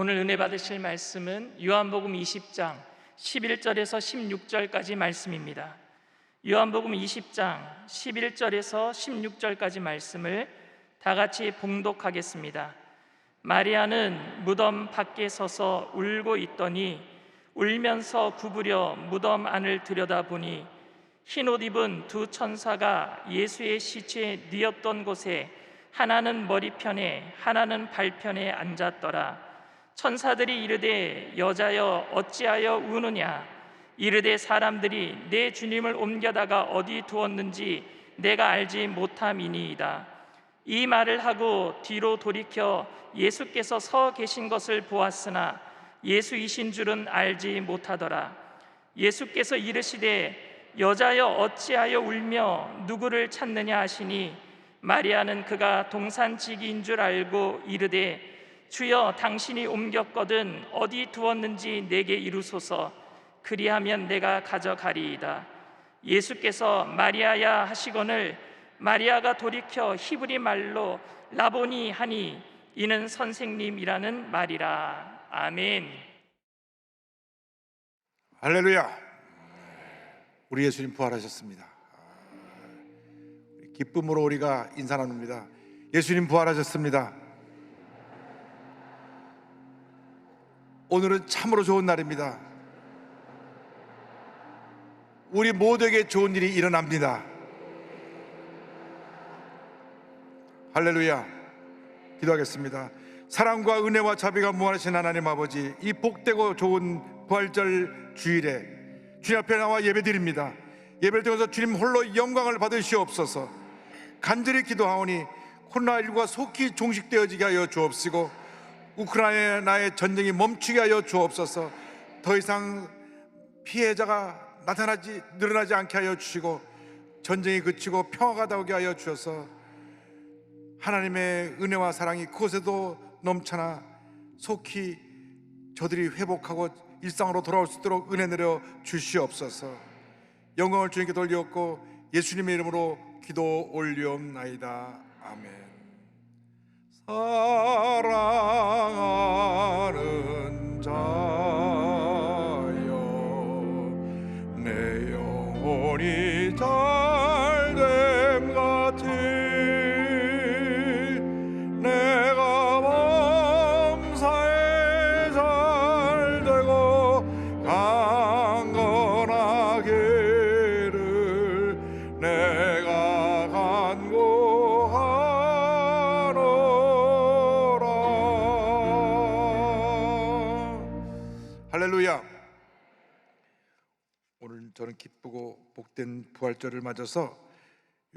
오늘 은혜 받으실 말씀은 요한복음 20장 11절에서 16절까지 말씀입니다. 요한복음 20장 11절에서 16절까지 말씀을 다 같이 봉독하겠습니다. 마리아는 무덤 밖에 서서 울고 있더니 울면서 구부려 무덤 안을 들여다보니 흰옷 입은 두 천사가 예수의 시체 뉘었던 곳에 하나는 머리편에 하나는 발편에 앉았더라. 천사들이 이르되 여자여 어찌하여 우느냐? 이르되 사람들이 내 주님을 옮겨다가 어디 두었는지 내가 알지 못함이니이다. 이 말을 하고 뒤로 돌이켜 예수께서 서 계신 것을 보았으나 예수이신 줄은 알지 못하더라. 예수께서 이르시되 여자여 어찌하여 울며 누구를 찾느냐 하시니 마리아는 그가 동산지기인 줄 알고 이르되 주여 당신이 옮겼거든 어디 두었는지 내게 이루소서. 그리하면 내가 가져가리이다. 예수께서 마리아야 하시거늘 마리아가 돌이켜 히브리 말로 라보니 하니 이는 선생님이라는 말이라. 아멘. 할렐루야. 우리 예수님 부활하셨습니다. 기쁨으로 우리가 인사 나눕니다. 예수님 부활하셨습니다. 오늘은 참으로 좋은 날입니다. 우리 모두에게 좋은 일이 일어납니다. 할렐루야. 기도하겠습니다. 사랑과 은혜와 자비가 무한하신 하나님 아버지, 이 복되고 좋은 부활절 주일에 주님 앞에 나와 예배드립니다. 예배를 통해서 주님 홀로 영광을 받으시옵소서. 간절히 기도하오니 코로나19가 속히 종식되어지게 하여 주옵시고 우크라이나의 전쟁이 멈추게 하여 주옵소서. 더 이상 피해자가 늘어나지 않게 하여 주시고 전쟁이 그치고 평화가 나오게 하여 주셔서 하나님의 은혜와 사랑이 그곳에도 넘쳐나 속히 저들이 회복하고 일상으로 돌아올 수 있도록 은혜 내려 주시옵소서. 영광을 주님께 돌리옵고 예수님의 이름으로 기도 올리옵나이다. 아멘. 사랑하는 자여 내 영혼이 잘됨 같이 내가 범사에 잘되고 강건하기를 내가 간구하노라. 할렐루야. 오늘 저는 기쁘고 복된 부활절을 맞아서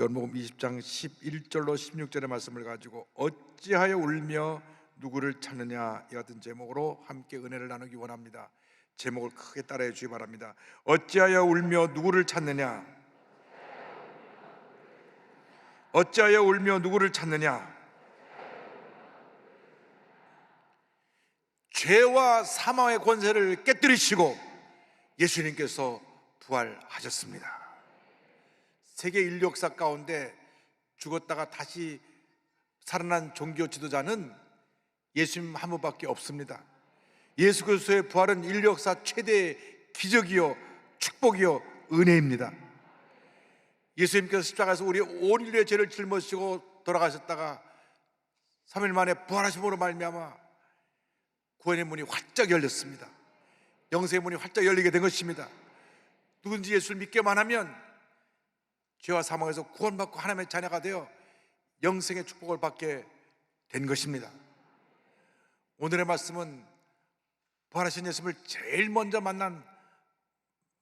요한복음 20장 11절로 16절의 말씀을 가지고 어찌하여 울며 누구를 찾느냐 이 같은 제목으로 함께 은혜를 나누기 원합니다. 제목을 크게 따라해 주시기 바랍니다. 어찌하여 울며 누구를 찾느냐? 어찌하여 울며 누구를 찾느냐? 죄와 사망의 권세를 깨뜨리시고 예수님께서 부활하셨습니다. 세계 인류 역사 가운데 죽었다가 다시 살아난 종교 지도자는 예수님 한 분밖에 없습니다. 예수 그리스도의 부활은 인류 역사 최대의 기적이요 축복이요 은혜입니다. 예수님께서 십자가에서 우리 온 인류의 죄를 짊어지시고 돌아가셨다가 3일 만에 부활하심으로 말미암아 구원의 문이 활짝 열렸습니다. 영생의 문이 활짝 열리게 된 것입니다. 누군지 예수를 믿기만 하면 죄와 사망에서 구원받고 하나님의 자녀가 되어 영생의 축복을 받게 된 것입니다. 오늘의 말씀은 부활하신 예수님을 제일 먼저 만난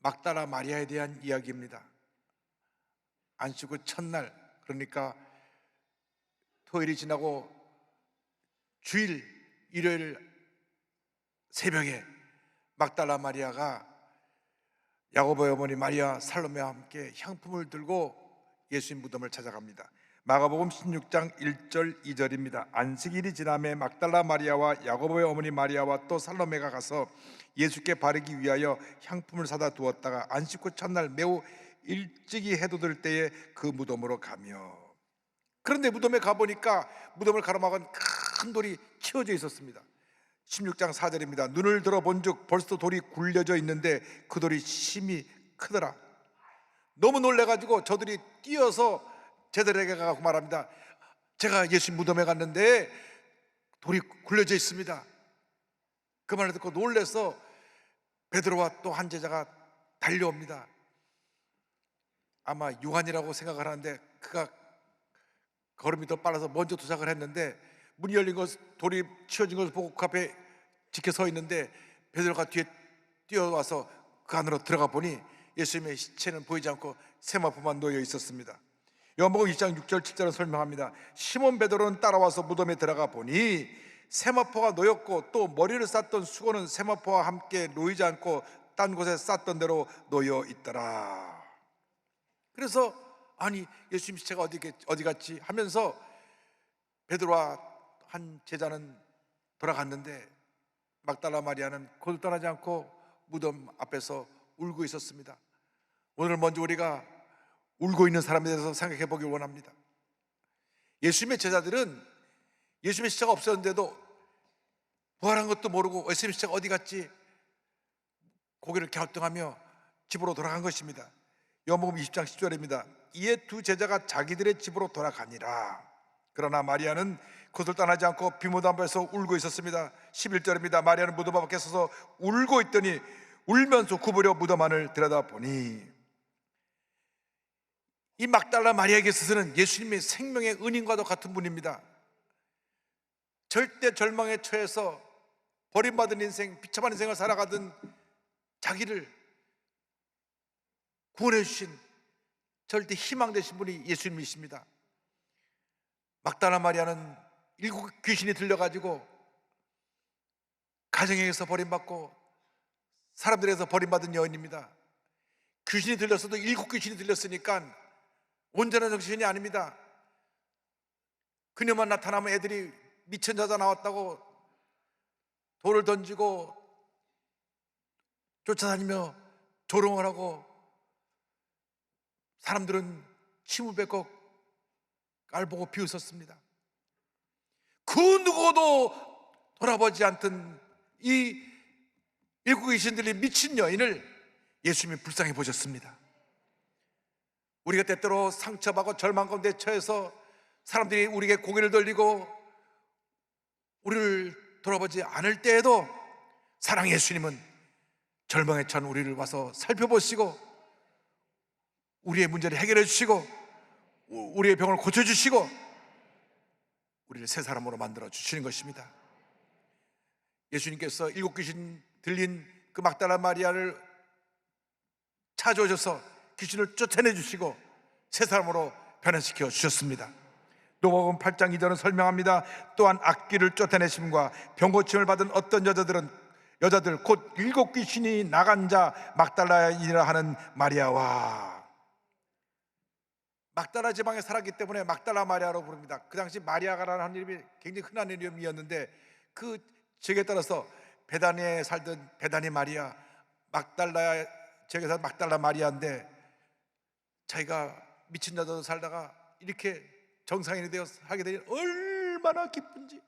막달라 마리아에 대한 이야기입니다. 안식 후 첫날, 그러니까 토요일이 지나고 주일 일요일 새벽에 막달라 마리아가 야고보의 어머니 마리아 살로메와 함께 향품을 들고 예수님 무덤을 찾아갑니다. 마가복음 16장 1절 2절입니다. 안식일이 지남에 막달라 마리아와 야고보의 어머니 마리아와 또 살로메가 가서 예수께 바르기 위하여 향품을 사다 두었다가 안식 후 첫날 매우 일찍이 해돋을 때에 그 무덤으로 가며, 그런데 무덤에 가보니까 무덤을 가로막은 큰 돌이 치워져 있었습니다. 16장 4절입니다. 눈을 들어 본즉 벌써 돌이 굴려져 있는데 그 돌이 심히 크더라. 너무 놀래가지고 저들이 뛰어서 제자들에게 가고 말합니다. 제가 예수님 무덤에 갔는데 돌이 굴려져 있습니다. 그 말을 듣고 놀래서 베드로와 또 한 제자가 달려옵니다. 아마 요한이라고 생각을 하는데 그가 걸음이 더 빨라서 먼저 도착을 했는데 문이 열린 것, 돌이 치워진 것을 보고 그 앞에 지켜 서 있는데 베드로가 뒤에 뛰어와서 그 안으로 들어가 보니 예수님의 시체는 보이지 않고 세마포만 놓여 있었습니다. 요한복음 2장 6절 7절은 설명합니다. 시몬 베드로는 따라와서 무덤에 들어가 보니 세마포가 놓였고 또 머리를 쌌던 수건은 세마포와 함께 놓이지 않고 딴 곳에 쌌던 대로 놓여 있더라. 그래서 아니 예수님 시체가 어디 갔지 하면서 베드로와 한 제자는 돌아갔는데 막달라 마리아는 거들 떠나지 않고 무덤 앞에서 울고 있었습니다. 오늘 먼저 우리가 울고 있는 사람에 대해서 생각해 보길 원합니다. 예수님의 제자들은 예수님의 시체가 없었는데도 부활한 것도 모르고 예수님의 시체가 어디 갔지 고개를 갸우뚱하며 집으로 돌아간 것입니다. 요한복음 20장 10절입니다. 이에 두 제자가 자기들의 집으로 돌아가니라. 그러나 마리아는 그것을 떠나지 않고 비무덤에서 울고 있었습니다. 11절입니다. 마리아는 무덤 밖에 서서 울고 있더니 울면서 구부려 무덤 안을 들여다보니 이 막달라 마리아에게 있어서는 예수님의 생명의 은인과도 같은 분입니다. 절대 절망에 처해서 버림받은 인생, 비참한 인생을 살아가던 자기를 구원해 주신 절대 희망 되신 분이 예수님이십니다. 막달라 마리아는 7 귀신이 들려가지고 가정에서 버림받고 사람들에서 버림받은 여인입니다. 귀신이 들렸어도 7 귀신이 들렸으니까 온전한 정신이 아닙니다. 그녀만 나타나면 애들이 미친 여자 나왔다고 돌을 던지고 쫓아다니며 조롱을 하고 사람들은 침을 뱉고 깔보고 비웃었습니다. 그 누구도 돌아보지 않던 이 7 귀신 들린 미친 여인을 예수님이 불쌍히 보셨습니다. 우리가 때때로 상처받고 절망 가운데 처해서 사람들이 우리에게 고개를 돌리고 우리를 돌아보지 않을 때에도 사랑 예수님은 절망에 처한 우리를 와서 살펴보시고 우리의 문제를 해결해 주시고 우리의 병을 고쳐주시고 우리를 새 사람으로 만들어 주시는 것입니다. 예수님께서 7 귀신 들린 그 막달라 마리아를 찾아오셔서 귀신을 쫓아내 주시고 새 사람으로 변화시켜 주셨습니다. 누가복음 8장 2절은 설명합니다. 또한 악귀를 쫓아내심과 병고침을 받은 어떤 여자들 곧 7 귀신이 나간 자 막달라인이라 하는 마리아와. 막달라 지방에 살았기 때문에 막달라 마리아로 부릅니다. 그 당시 마리아가라는 이름이 굉장히 흔한 이름이었는데 그 지역에 따라서 베다니에 살던 베다니 마리아, 막달라 지역에서 막달라 마리아인데 자기가 미친 여자도 살다가 이렇게 정상인이 되어 하게 되니 얼마나 기쁜지.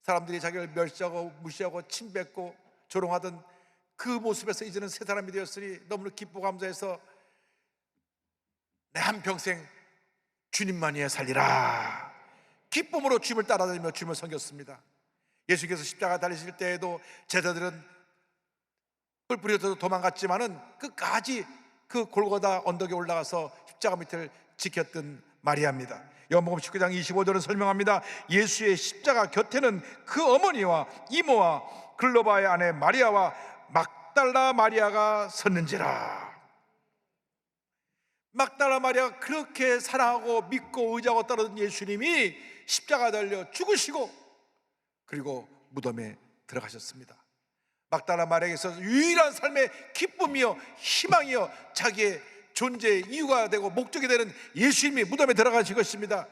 사람들이 자기를 멸시하고 무시하고 침뱉고 조롱하던 그 모습에서 이제는 새 사람이 되었으니 너무나 기쁘고 감사해서 내 한평생 주님만이야 살리라 기쁨으로 주님을 따라다니며 주님을 섬겼습니다. 예수께서 십자가 달리실 때에도 제자들은 뿔뿔이도 도망갔지만은 끝까지 그 골고다 언덕에 올라가서 십자가 밑을 지켰던 마리아입니다. 요한복음 19장 25절은 설명합니다. 예수의 십자가 곁에는 그 어머니와 이모와 글로바의 아내 마리아와 막달라 마리아가 섰는지라. 막달라 마리아가 그렇게 사랑하고 믿고 의지하고 따르던 예수님이 십자가 달려 죽으시고 그리고 무덤에 들어가셨습니다. 막달라 마리아에게서 유일한 삶의 기쁨이요 희망이요 자기의 존재의 이유가 되고 목적이 되는 예수님이 무덤에 들어가신 것입니다.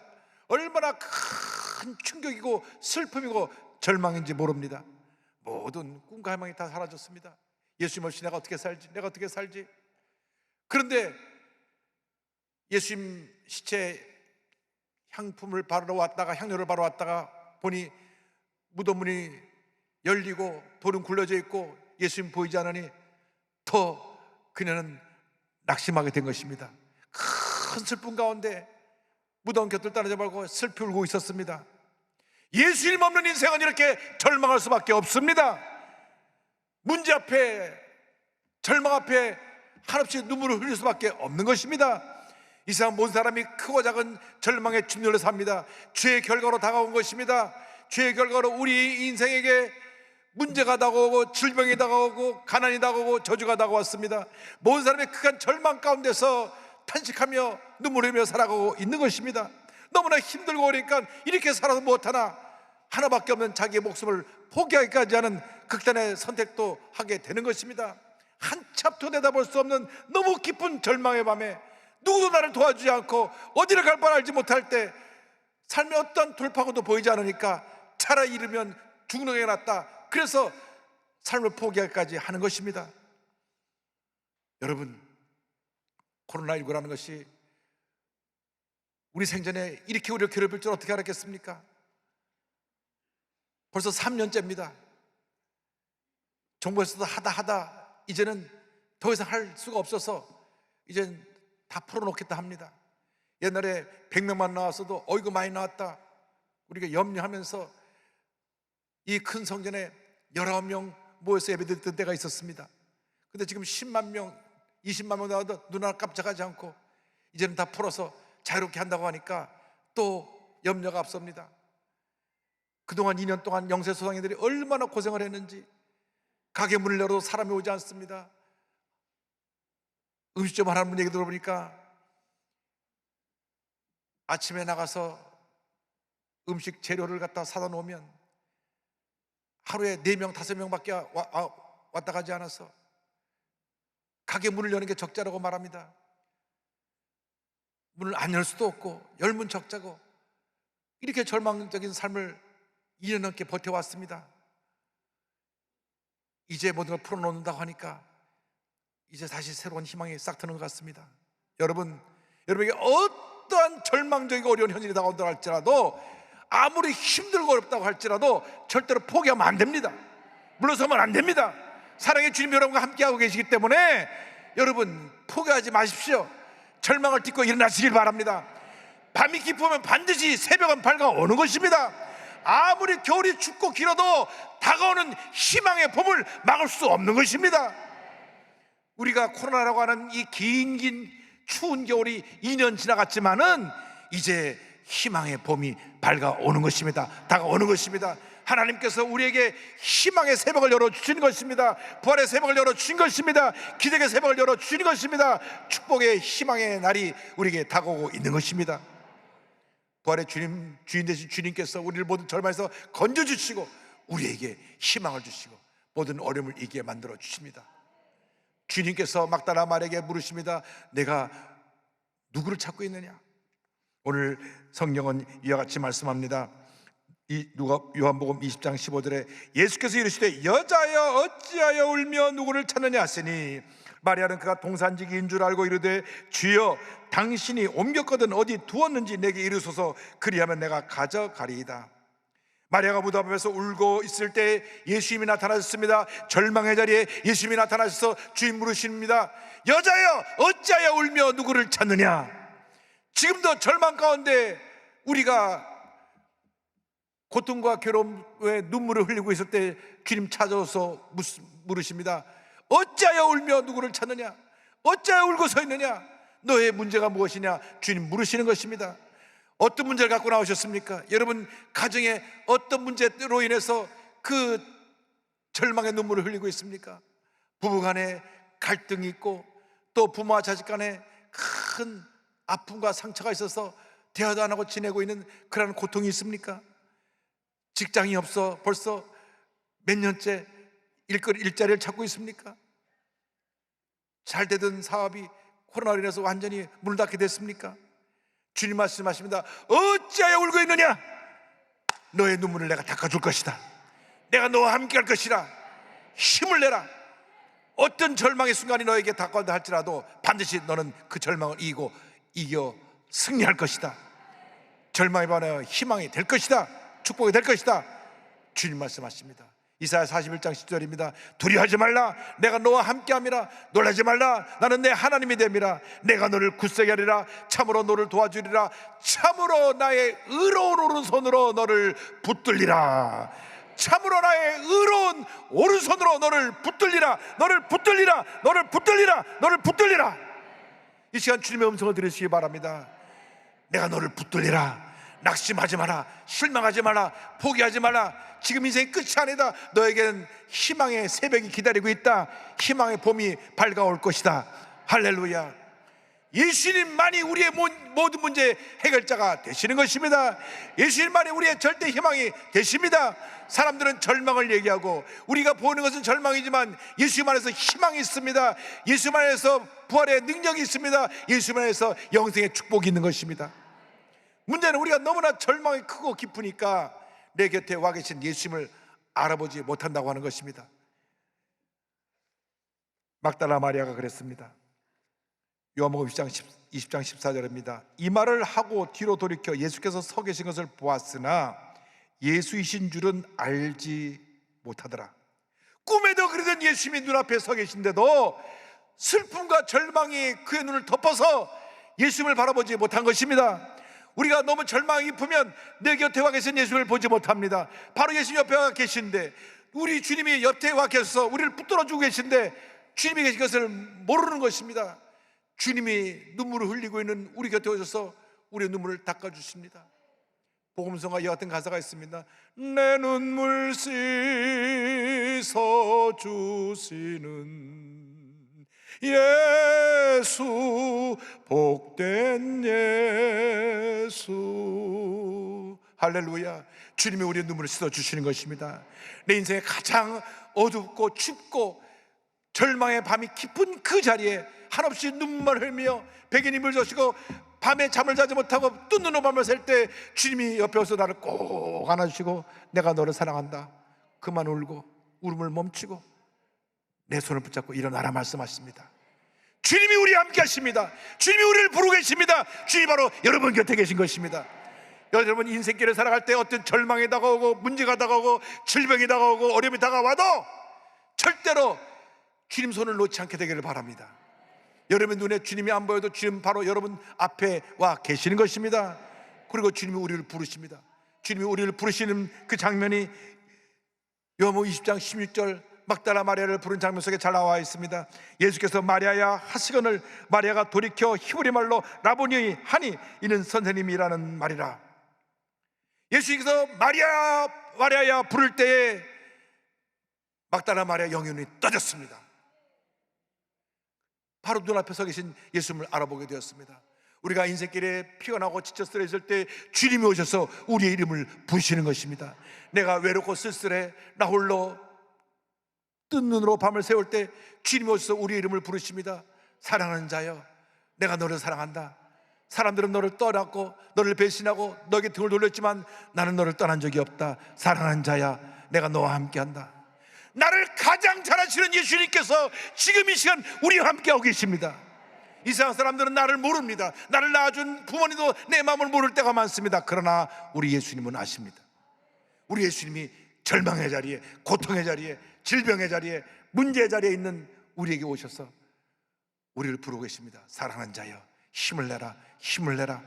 얼마나 큰 충격이고 슬픔이고 절망인지 모릅니다. 모든 꿈과 희망이 다 사라졌습니다. 예수님 없이 내가 어떻게 살지? 그런데 예수님 시체 향품을 바르러 왔다가 향료를 바르러 왔다가 보니 무덤 문이 열리고 돌은 굴러져 있고 예수님 보이지 않으니 더 그녀는 낙심하게 된 것입니다. 큰 슬픔 가운데 무더운 곁을 따르지 말고 슬피 울고 있었습니다. 예수님 없는 인생은 이렇게 절망할 수밖에 없습니다. 문제 앞에, 절망 앞에 한없이 눈물을 흘릴 수밖에 없는 것입니다. 이 세상 모든 사람이 크고 작은 절망에 짓눌려 삽니다. 죄의 결과로 다가온 것입니다. 죄의 결과로 우리 인생에게 문제가 다가오고 질병이 다가오고 가난이 다가오고 저주가 다가왔습니다. 모든 사람이 극한 절망 가운데서 탄식하며 눈물 흘리며 살아가고 있는 것입니다. 너무나 힘들고 어려니까 이렇게 살아도 못하나 하나밖에 없는 자기의 목숨을 포기하기까지 하는 극단의 선택도 하게 되는 것입니다. 한참 내다볼 수 없는 너무 깊은 절망의 밤에 누구도 나를 도와주지 않고 어디를 갈 바를 알지 못할 때 삶의 어떤 돌파구도 보이지 않으니까 차라리 이르면 죽는 게 낫다, 그래서 삶을 포기하기까지 하는 것입니다. 여러분, 코로나19라는 것이 우리 생전에 이렇게 우리를 괴롭힐 줄 어떻게 알았겠습니까? 벌써 3년째입니다. 정부에서도 하다 이제는 더 이상 할 수가 없어서 이젠 다 풀어놓겠다 합니다. 옛날에 100명만 나왔어도 어이구 많이 나왔다 우리가 염려하면서 이 큰 성전에 19명 모여서 예배드렸던 때가 있었습니다. 근데 지금 10만 명, 20만 명 나와도 눈 하나 깜짝하지 않고 이제는 다 풀어서 자유롭게 한다고 하니까 또 염려가 앞섭니다. 그동안 2년 동안 영세소상인들이 얼마나 고생을 했는지, 가게 문을 열어도 사람이 오지 않습니다. 음식점 하나 문 얘기 들어보니까 아침에 나가서 음식 재료를 갖다 사다 놓으면 하루에 4명, 5명밖에 왔다 가지 않아서 가게 문을 여는 게 적자라고 말합니다. 문을 안 열 수도 없고 열문 적자고 이렇게 절망적인 삶을 2년 넘게 버텨왔습니다. 이제 모든 걸 풀어놓는다고 하니까 이제 다시 새로운 희망이 싹 트는 것 같습니다. 여러분에게 어떠한 절망적이고 어려운 현실이 다가온다고 할지라도, 아무리 힘들고 어렵다고 할지라도 절대로 포기하면 안 됩니다. 물러서면 안 됩니다. 사랑의 주님 여러분과 함께하고 계시기 때문에 여러분 포기하지 마십시오. 절망을 딛고 일어나시길 바랍니다. 밤이 깊으면 반드시 새벽은 밝아오는 것입니다. 아무리 겨울이 춥고 길어도 다가오는 희망의 봄을 막을 수 없는 것입니다. 우리가 코로나라고 하는 이 긴 추운 겨울이 2년 지나갔지만은 이제 희망의 봄이 밝아오는 것입니다. 다가오는 것입니다. 하나님께서 우리에게 희망의 새벽을 열어주신 것입니다. 부활의 새벽을 열어주신 것입니다. 기적의 새벽을 열어주신 것입니다. 축복의 희망의 날이 우리에게 다가오고 있는 것입니다. 부활의 주인 되신 주님께서 우리를 모든 절망에서 건져주시고 우리에게 희망을 주시고 모든 어려움을 이기게 만들어 주십니다. 주님께서 막달라 마리아에게 물으십니다. 내가 누구를 찾고 있느냐? 오늘 성경은 이와 같이 말씀합니다. 요한복음 20장 15절에 예수께서 이르시되 여자여 어찌하여 울며 누구를 찾느냐 하시니 마리아는 그가 동산지기인 줄 알고 이르되 주여 당신이 옮겼거든 어디 두었는지 내게 이르소서, 그리하면 내가 가져가리이다. 마리아가 무덤 앞에서 울고 있을 때 예수님이 나타나셨습니다. 절망의 자리에 예수님이 나타나셔서 주인 물으십니다. 여자여 어찌하여 울며 누구를 찾느냐? 지금도 절망 가운데 우리가 고통과 괴로움에 눈물을 흘리고 있을 때 주님 찾아서 물으십니다. 어찌하여 울며 누구를 찾느냐? 어찌하여 울고 서 있느냐? 너의 문제가 무엇이냐? 주님 물으시는 것입니다. 어떤 문제를 갖고 나오셨습니까? 여러분 가정에 어떤 문제로 인해서 그 절망의 눈물을 흘리고 있습니까? 부부간에 갈등이 있고 또 부모와 자식 간에 큰 아픔과 상처가 있어서 대화도 안 하고 지내고 있는 그런 고통이 있습니까? 직장이 없어 벌써 몇 년째 일자리를 찾고 있습니까? 잘 되던 사업이 코로나로 인해서 완전히 문을 닫게 됐습니까? 주님 말씀하십니다. 어찌하여 울고 있느냐? 너의 눈물을 내가 닦아줄 것이다. 내가 너와 함께 할 것이라. 힘을 내라. 어떤 절망의 순간이 너에게 다가온다 할지라도 반드시 너는 그 절망을 이겨 승리할 것이다. 절망이 반하여 희망이 될 것이다. 축복이 될 것이다. 주님 말씀하십니다. 이사야 41장 10절입니다. 두려워하지 말라, 내가 너와 함께함이라. 놀라지 말라, 나는 내 하나님이 됨이라. 내가 너를 굳세게 하리라. 참으로 너를 도와주리라. 참으로 나의 의로운 오른손으로 너를 붙들리라. 참으로 나의 의로운 오른손으로 너를 붙들리라. 너를 붙들리라. 너를 붙들리라. 너를 붙들리라. 이 시간 주님의 음성을 들으시기 바랍니다. 내가 너를 붙들리라. 낙심하지 마라. 실망하지 마라. 포기하지 마라. 지금 인생이 끝이 아니다. 너에게는 희망의 새벽이 기다리고 있다. 희망의 봄이 밝아올 것이다. 할렐루야. 예수님만이 우리의 모든 문제 해결자가 되시는 것입니다. 예수님만이 우리의 절대 희망이 되십니다. 사람들은 절망을 얘기하고 우리가 보는 것은 절망이지만 예수님 안에서 희망이 있습니다. 예수님 안에서 부활의 능력이 있습니다. 예수님 안에서 영생의 축복이 있는 것입니다. 문제는 우리가 너무나 절망이 크고 깊으니까 내 곁에 와 계신 예수님을 알아보지 못한다고 하는 것입니다. 막달라 마리아가 그랬습니다. 요한복음 20장 14절입니다. 이 말을 하고 뒤로 돌이켜 예수께서 서 계신 것을 보았으나 예수이신 줄은 알지 못하더라. 꿈에도 그러던 예수님이 눈앞에 서 계신데도 슬픔과 절망이 그의 눈을 덮어서 예수님을 바라보지 못한 것입니다. 우리가 너무 절망이 깊으면 내 곁에 와 계신 예수님을 보지 못합니다. 바로 예수님 옆에 와 계신데, 우리 주님이 옆에 와 계셔서 우리를 붙들어주고 계신데 주님이 계신 것을 모르는 것입니다. 주님이 눈물을 흘리고 있는 우리 곁에 오셔서 우리의 눈물을 닦아주십니다. 복음성가 이와 같은 가사가 있습니다. 내 눈물 씻어 주시는 예수, 복된 예수. 할렐루야. 주님이 우리의 눈물을 씻어주시는 것입니다. 내 인생에 가장 어둡고 춥고 절망의 밤이 깊은 그 자리에 한없이 눈물만 흘리며 베개니 물 젖히고 밤에 잠을 자지 못하고 뜬 눈으로 밤을 샐 때 주님이 옆에 와서 나를 꼭 안아주시고 내가 너를 사랑한다. 그만 울고 울음을 멈추고 내 손을 붙잡고 일어나라 말씀하십니다. 주님이 우리와 함께 하십니다. 주님이 우리를 부르고 계십니다. 주님이 바로 여러분 곁에 계신 것입니다. 여러분 인생길을 살아갈 때 어떤 절망이 다가오고 문제가 다가오고 질병이 다가오고 어려움이 다가와도 절대로 주님 손을 놓지 않게 되기를 바랍니다. 여러분 눈에 주님이 안 보여도 주님 바로 여러분 앞에 와 계시는 것입니다. 그리고 주님이 우리를 부르십니다. 주님이 우리를 부르시는 그 장면이 요한복음 20장 16절 막달라 마리아를 부른 장면 속에 잘 나와 있습니다. 예수께서 마리아야 하시거늘 마리아가 돌이켜 히브리 말로 라보니 하니 이는 선생님이라는 말이라. 예수께서 마리아야 부를 때에 막달라 마리아 영의 눈이 떠졌습니다. 바로 눈앞에 서 계신 예수님을 알아보게 되었습니다. 우리가 인생길에 피곤하고 지쳐 쓰러졌을 때 주님이 오셔서 우리의 이름을 부르시는 것입니다. 내가 외롭고 쓸쓸해 나 홀로 뜬 눈으로 밤을 새울 때 주님이 오셔서 우리의 이름을 부르십니다. 사랑하는 자여, 내가 너를 사랑한다. 사람들은 너를 떠났고 너를 배신하고 너에게 등을 돌렸지만 나는 너를 떠난 적이 없다. 사랑하는 자야, 내가 너와 함께한다. 나를 가장 잘 아시는 예수님께서 지금 이 시간 우리와 함께하고 계십니다. 이 세상 사람들은 나를 모릅니다. 나를 낳아준 부모님도 내 마음을 모를 때가 많습니다. 그러나 우리 예수님은 아십니다. 우리 예수님이 절망의 자리에, 고통의 자리에, 질병의 자리에, 문제의 자리에 있는 우리에게 오셔서 우리를 부르고 계십니다. 사랑하는 자여, 힘을 내라, 힘을 내라.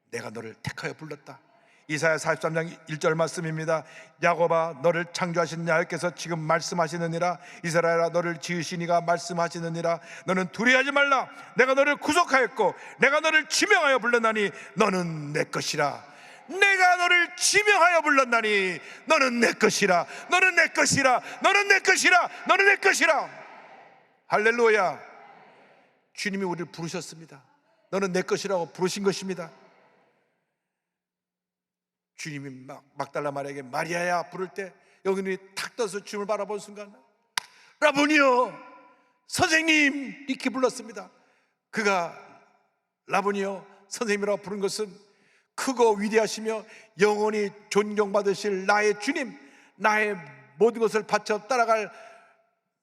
내가 너를 택하여 불렀다. 이사야 43장 1절 말씀입니다. 야곱아, 너를 창조하신 야훼께서 지금 말씀하시느니라. 이스라엘아, 너를 지으신 이가 말씀하시느니라. 너는 두려워하지 말라. 내가 너를 구속하였고 내가 너를 지명하여 불렀나니 너는 내 것이라. 내가 너를 지명하여 불렀나니 너는 내 것이라. 너는 내 것이라. 너는 내 것이라. 너는 내 것이라. 할렐루야. 주님이 우리를 부르셨습니다. 너는 내 것이라고 부르신 것입니다. 주님이 막달라 마리아에게 마리아야 부를 때 여기는 탁 떠서 주님을 바라본 순간 라보니요, 선생님 이렇게 불렀습니다. 그가 라보니요, 선생님이라고 부른 것은 크고 위대하시며 영원히 존경받으실 나의 주님, 나의 모든 것을 바쳐 따라갈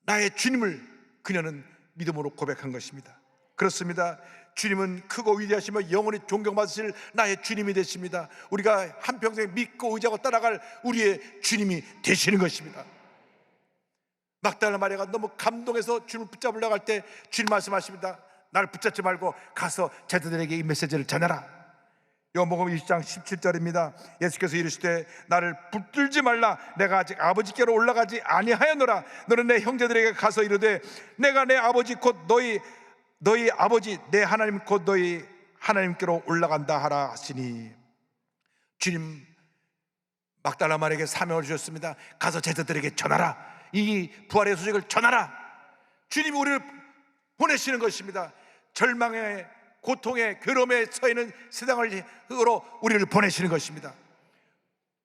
나의 주님을 그녀는 믿음으로 고백한 것입니다. 그렇습니다. 주님은 크고 위대하시며 영원히 존경받으실 나의 주님이 되십니다. 우리가 한평생 믿고 의지하고 따라갈 우리의 주님이 되시는 것입니다. 막달라 마리아가 너무 감동해서 주님을 붙잡으려고 할 때 주님 말씀하십니다. 나를 붙잡지 말고 가서 제자들에게 이 메시지를 전해라. 요한복음 20장 17절입니다. 예수께서 이르시되 나를 붙들지 말라. 내가 아직 아버지께로 올라가지 아니하였노라. 너는 내 형제들에게 가서 이르되 내가 내 아버지 곧 너희 아버지 내 하나님 곧 너희 하나님께로 올라간다 하라 하시니, 주님 막달라 마리아에게 사명을 주셨습니다. 가서 제자들에게 전하라. 이 부활의 소식을 전하라. 주님이 우리를 보내시는 것입니다. 절망의 고통의 괴로움에 처해있는 세상으로 우리를 보내시는 것입니다.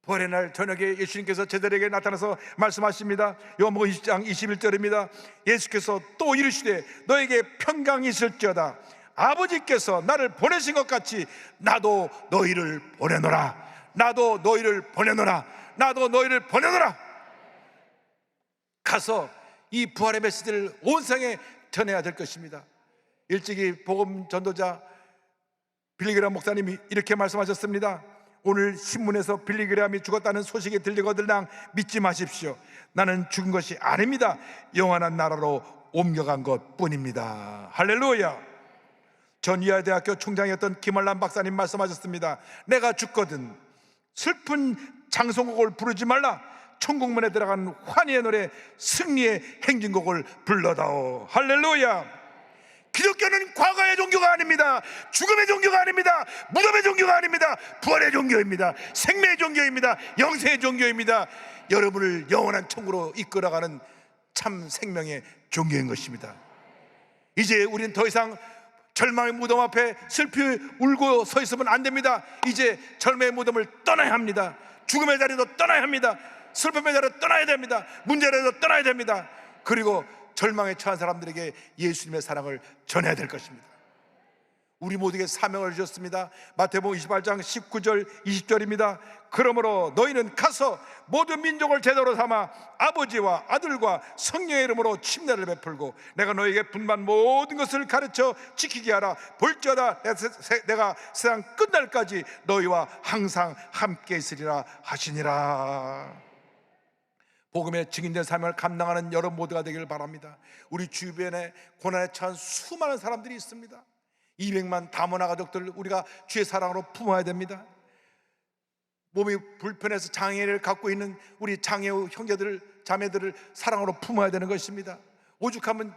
부활의 날 저녁에 예수님께서 제자들에게 나타나서 말씀하십니다. 요한복음 20장 21절입니다. 예수께서 또 이르시되 너에게 평강이 있을지어다. 아버지께서 나를 보내신 것 같이 나도 너희를 보내노라. 나도 너희를 보내노라. 나도 너희를 보내노라. 가서 이 부활의 메시지를 온 세상에 전해야 될 것입니다. 일찍이 복음 전도자 빌리그레함 목사님이 이렇게 말씀하셨습니다. 오늘 신문에서 빌리그레함이 죽었다는 소식이 들리거들랑 믿지 마십시오. 나는 죽은 것이 아닙니다. 영원한 나라로 옮겨간 것 뿐입니다. 할렐루야. 전 이하대학교 총장이었던 김한란 박사님 말씀하셨습니다. 내가 죽거든 슬픈 장송곡을 부르지 말라. 천국문에 들어간 환희의 노래 승리의 행진곡을 불러다오. 할렐루야. 기독교는 과거의 종교가 아닙니다. 죽음의 종교가 아닙니다. 무덤의 종교가 아닙니다. 부활의 종교입니다. 생명의 종교입니다. 영생의 종교입니다. 여러분을 영원한 천국으로 이끌어가는 참 생명의 종교인 것입니다. 이제 우리는 더 이상 절망의 무덤 앞에 슬피 울고 서 있으면 안 됩니다. 이제 절망의 무덤을 떠나야 합니다. 죽음의 자리도 떠나야 합니다. 슬픔의 자리도 떠나야 됩니다. 문제라도 떠나야 됩니다. 그리고 절망에 처한 사람들에게 예수님의 사랑을 전해야 될 것입니다. 우리 모두에게 사명을 주셨습니다. 마태복음 28장 19절 20절입니다. 그러므로 너희는 가서 모든 민족을 제자로 삼아 아버지와 아들과 성령의 이름으로 침례를 베풀고 내가 너희에게 분반 모든 것을 가르쳐 지키게 하라. 볼지어다 내가 세상 끝날까지 너희와 항상 함께 있으리라 하시니라. 복음의 증인된 사명을 감당하는 여러분 모두가 되기를 바랍니다. 우리 주변에 고난에 처한 수많은 사람들이 있습니다. 200만 다문화 가족들 우리가 주의 사랑으로 품어야 됩니다. 몸이 불편해서 장애를 갖고 있는 우리 장애우 형제들 자매들을 사랑으로 품어야 되는 것입니다. 오죽하면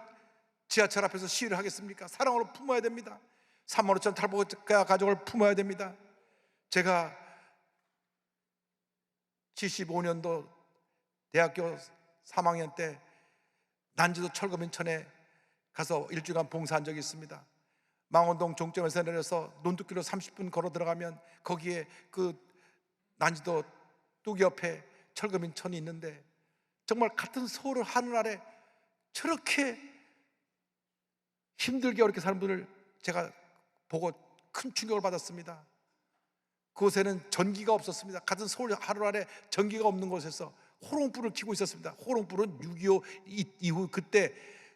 지하철 앞에서 시위를 하겠습니까? 사랑으로 품어야 됩니다. 3만 5천 탈북자 가족을 품어야 됩니다. 제가 75년도 대학교 3학년 때 난지도 철거민천에 가서 일주일간 봉사한 적이 있습니다. 망원동 종점에서 내려서 논두길로 30분 걸어 들어가면 거기에 그 난지도 뚝 옆에 철거민천이 있는데 정말 같은 서울을 하늘 아래 저렇게 힘들게 어렵게 사는 분을 제가 보고 큰 충격을 받았습니다. 그곳에는 전기가 없었습니다. 같은 서울 하늘 아래 전기가 없는 곳에서 호롱불을 켜고 있었습니다. 호롱불은 6.25 이후 그때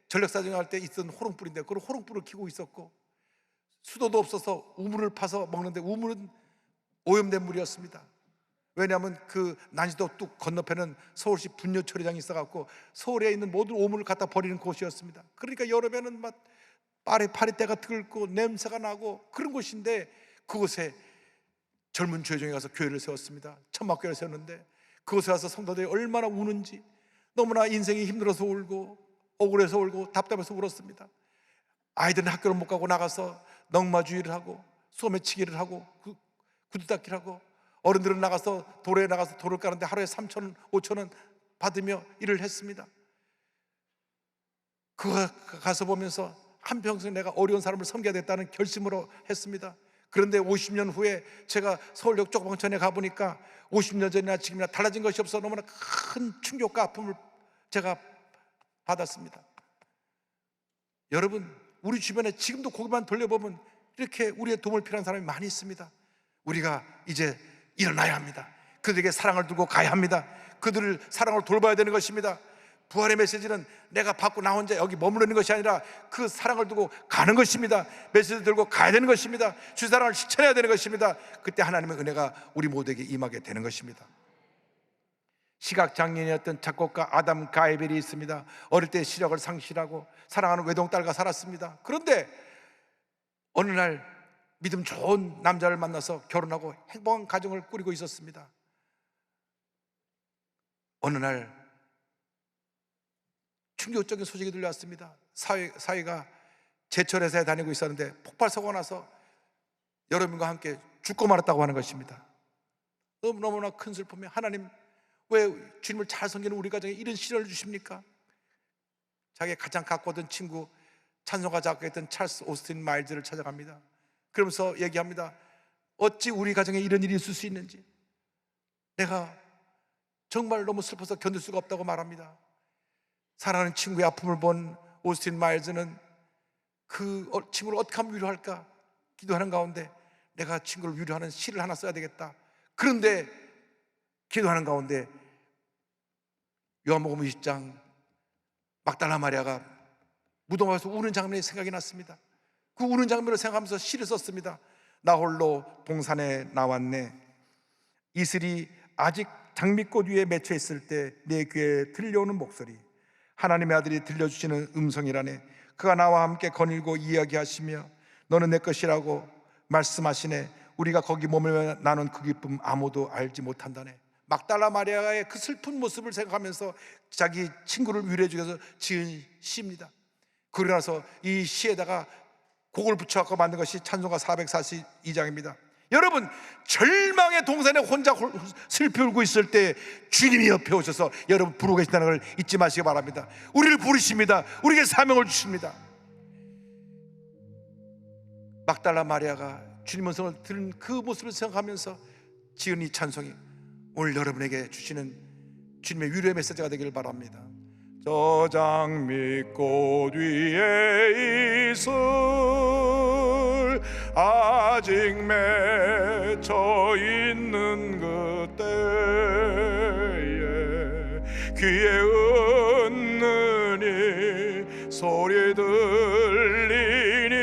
전력사정할 때 있던 호롱불인데 그런 호롱불을 켜고 있었고 수도도 없어서 우물을 파서 먹는데 우물은 오염된 물이었습니다. 왜냐하면 그 난지도 뚝 건너편은 서울시 분뇨 처리장이 있어갖고 서울에 있는 모든 오물을 갖다 버리는 곳이었습니다. 그러니까 여름에는 막 파리떼가 들고 냄새가 나고 그런 곳인데 그곳에 젊은 교회종에 가서 교회를 세웠습니다. 천막교회를 세웠는데 그곳에 와서 성도들이 얼마나 우는지 너무나 인생이 힘들어서 울고 억울해서 울고 답답해서 울었습니다. 아이들은 학교를 못 가고 나가서 넝마주의를 하고 소매치기를 하고 구두닦기를 하고 어른들은 나가서 도로에 나가서 돌을 까는데 하루에 3,000원, 5,000원 받으며 일을 했습니다. 그거 가서 보면서 한평생 내가 어려운 사람을 섬겨야 됐다는 결심으로 했습니다. 그런데 50년 후에 제가 서울역 쪽방촌에 가보니까 50년 전이나 지금이나 달라진 것이 없어 너무나 큰 충격과 아픔을 제가 받았습니다. 여러분, 우리 주변에 지금도 고개만 돌려보면 이렇게 우리의 도움을 필요한 사람이 많이 있습니다. 우리가 이제 일어나야 합니다. 그들에게 사랑을 두고 가야 합니다. 그들을 사랑으로 돌봐야 되는 것입니다. 부활의 메시지는 내가 받고 나 혼자 여기 머무르는 것이 아니라 그 사랑을 두고 가는 것입니다. 메시지 들고 가야 되는 것입니다. 주 사랑을 실천해야 되는 것입니다. 그때 하나님의 은혜가 우리 모두에게 임하게 되는 것입니다. 시각장애인이었던 작곡가 아담 가이벨이 있습니다. 어릴 때 시력을 상실하고 사랑하는 외동딸과 살았습니다. 그런데 어느 날 믿음 좋은 남자를 만나서 결혼하고 행복한 가정을 꾸리고 있었습니다. 어느 날 충격적인 소식이 들려왔습니다. 사위가 제철회사에 다니고 있었는데 폭발사고가 나서 여러분과 함께 죽고 말았다고 하는 것입니다. 너무나 큰 슬픔에 하나님, 왜 주님을 잘 섬기는 우리 가정에 이런 시련을 주십니까? 자기의 가장 가까웠던 친구, 찬송가 작곡했던 찰스 오스틴 마일즈를 찾아갑니다. 그러면서 얘기합니다. 어찌 우리 가정에 이런 일이 있을 수 있는지, 내가 정말 너무 슬퍼서 견딜 수가 없다고 말합니다. 사랑하는 친구의 아픔을 본 오스틴 마일즈는 그 친구를 어떻게 하면 위로할까 기도하는 가운데, 내가 친구를 위로하는 시를 하나 써야 되겠다. 그런데 기도하는 가운데 요한복음 20장 막달라 마리아가 무덤에서 우는 장면이 생각이 났습니다. 그 우는 장면을 생각하면서 시를 썼습니다. 나 홀로 동산에 나왔네. 이슬이 아직 장미꽃 위에 맺혀 있을 때 내 귀에 들려오는 목소리, 하나님의 아들이 들려주시는 음성이라네. 그가 나와 함께 거닐고 이야기하시며 너는 내 것이라고 말씀하시네. 우리가 거기 머물며 나눈 그 기쁨 아무도 알지 못한다네. 막달라 마리아의 그 슬픈 모습을 생각하면서 자기 친구를 위로해 주기 위해서 지은 시입니다. 그러고 나서 이 시에다가 곡을 붙여갖고 만든 것이 찬송가 442장입니다. 여러분, 절망의 동산에 혼자 슬피 울고 있을 때 주님이 옆에 오셔서 여러분 부르고 계신다는 걸 잊지 마시기 바랍니다. 우리를 부르십니다. 우리에게 사명을 주십니다. 막달라 마리아가 주님 음성을 들은 그 모습을 생각하면서 지은 이 찬송이 오늘 여러분에게 주시는 주님의 위로의 메시지가 되기를 바랍니다. 저 장미꽃 위에 있을 아직 맺혀 있는 그때에 귀에 은느니 소리 들리니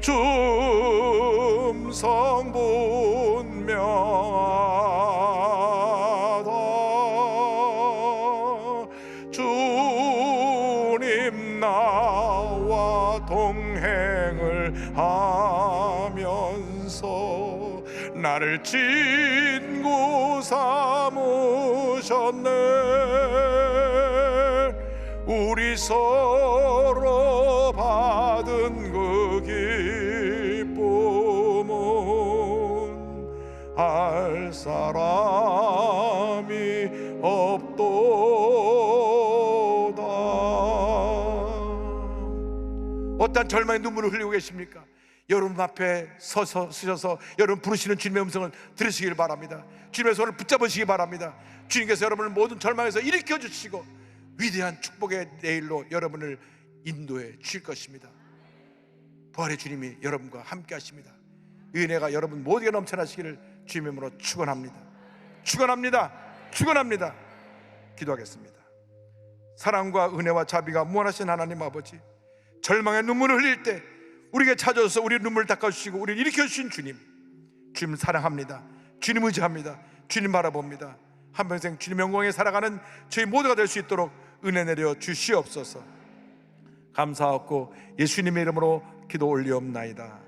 춤성 분명하다. 주님 나와 동행을 하면서 나를 친구 삼으셨네. 우리 서로 받은 그 기쁨은 알 사람이 없도다. 어떤 절망의 눈물을 흘리고 계십니까? 여러분 앞에 서셔서 여러분 부르시는 주님의 음성을 들으시길 바랍니다. 주님의 손을 붙잡으시기 바랍니다. 주님께서 여러분을 모든 절망에서 일으켜 주시고 위대한 축복의 내일로 여러분을 인도해 주실 것입니다. 부활의 주님이 여러분과 함께 하십니다. 은혜가 여러분 모두에게 넘쳐나시기를 주님의 이름으로 축원합니다. 축원합니다. 축원합니다. 기도하겠습니다. 사랑과 은혜와 자비가 무한하신 하나님 아버지, 절망의 눈물을 흘릴 때 우리에게 찾아오셔서 우리의 눈물을 닦아주시고 우리를 일으켜주신 주님, 주님을 사랑합니다. 주님 의지합니다. 주님 바라봅니다. 한평생 주님 영광에 살아가는 저희 모두가 될 수 있도록 은혜 내려 주시옵소서. 감사하고 예수님의 이름으로 기도 올리옵나이다.